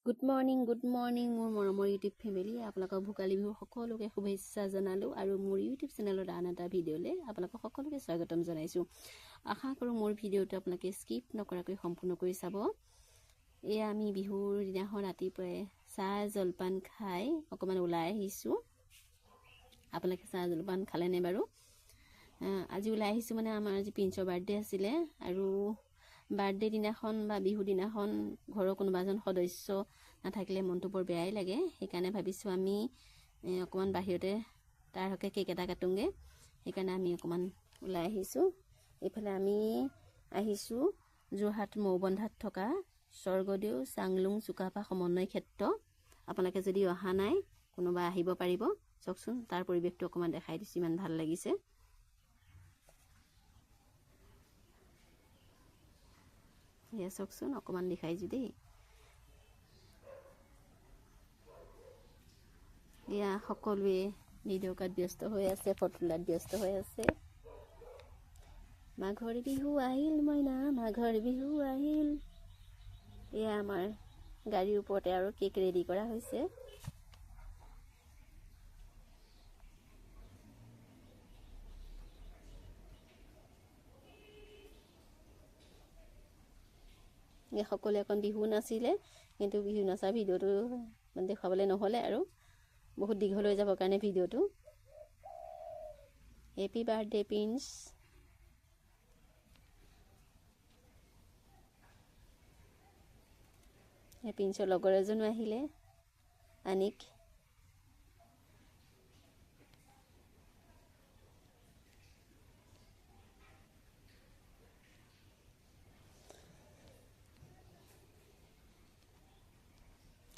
Good morning মোৰ মৰমৰ YouTube family. আপোনালোকক ভোগালী বিহুৰ সকলোকে শুভেচ্ছা জনালোঁ আৰু মোৰ ইউটিউব চেনেলত আন এটা ভিডিঅ'লৈ আপোনালোকক সকলোকে স্বাগতম জনাইছোঁ। আশা কৰোঁ মোৰ ভিডিঅ'টো আপোনালোকে স্কিপ নকৰাকৈ সম্পূৰ্ণ কৰি চাব। এয়া আমি বিহুৰ দিনাখন ৰাতিপুৱাই চাহ জলপান খাই অকণমান ওলাই আহিছোঁ। আপোনালোকে চাহ জলপান খালেনে বাৰু? আজি ওলাই আহিছোঁ মানে আমাৰ আজি প্ৰিন্সৰ বাৰ্থডে আছিলে আৰু বাৰ্থডে দিনাখন বা বিহু দিনাখন ঘৰৰ কোনোবা এজন সদস্য নাথাকিলে মনটো বৰ বেয়াই লাগে। সেইকাৰণে ভাবিছোঁ আমি অকণমান বাহিৰতে তাৰ হকে কেক এটা কাটোঁগৈ। সেইকাৰণে আমি অকণমান ওলাই আহিছোঁ। এইফালে আমি আহিছোঁ যোৰহাট মৌবন্ধাত থকা স্বৰ্গদেউ চাংলুং চুকাফা সমন্বয় ক্ষেত্ৰ। আপোনালোকে যদি অহা নাই কোনোবা আহিব পাৰিব। চাওকচোন তাৰ পৰিৱেশটো অকণমান দেখাই দিছোঁ, ইমান ভাল লাগিছে। এয়া চাওকচোন অকণমান দেখাইছোঁ দেই। এয়া সকলোৱে ভিডিঅ' কাৰ্ড ব্যস্ত হৈ আছে, ফটো তোলাত ব্যস্ত হৈ আছে। মাঘৰ বিহু আহিল মইনা, মাঘৰ বিহু আহিল। এয়া আমাৰ গাড়ীৰ ওপৰতে আৰু কেক ৰেডি কৰা হৈছে। সকলোৱে অকণ বিহু নাছিলে, কিন্তু বিহু নচা ভিডিঅ'টো দেখুৱাবলৈ নহ'লে আৰু বহুত দীঘল হৈ যাবৰ কাৰণে ভিডিঅ'টো। Happy birthday prince. প্ৰিন্সৰ লগৰ এজনো আহিলে, আনিক।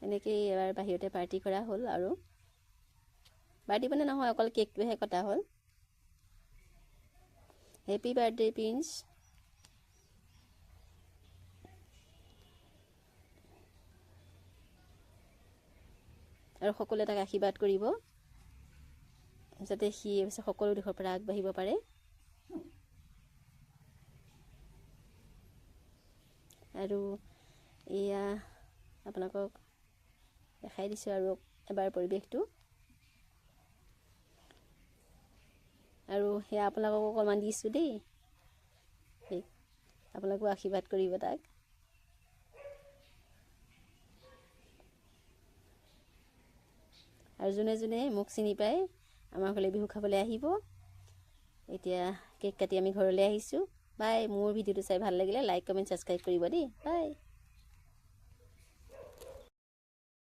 এনেকেই এবাৰ বাহিৰতে পাৰ্টি কৰা হ'ল আৰু পাৰ্টি মানে নহয়, অকল কেকটোহে কটা হ'ল। Happy birthday prince. আৰু সকলোৱে তাক আশীৰ্বাদ কৰিব যাতে সি সকলো দিশৰ পৰা আগবাঢ়িব পাৰে। আৰু এয়া আপোনালোকক দেখাই দিছোঁ আৰু এবাৰ পৰিৱেশটো। আৰু সেয়া আপোনালোকক অকণমান দিছোঁ দেই, আপোনালোকেও আশীৰ্বাদ কৰিব তাক। আৰু যোনে যোনে মোক চিনি পায় আমাৰ ঘৰলৈ বিহু খাবলৈ আহিব। এতিয়া কেক কাটি আমি ঘৰলৈ আহিছোঁ। বাই। মোৰ ভিডিঅ'টো চাই ভাল লাগিলে লাইক কমেণ্ট ছাবস্ক্ৰাইব কৰিব দেই। বাই।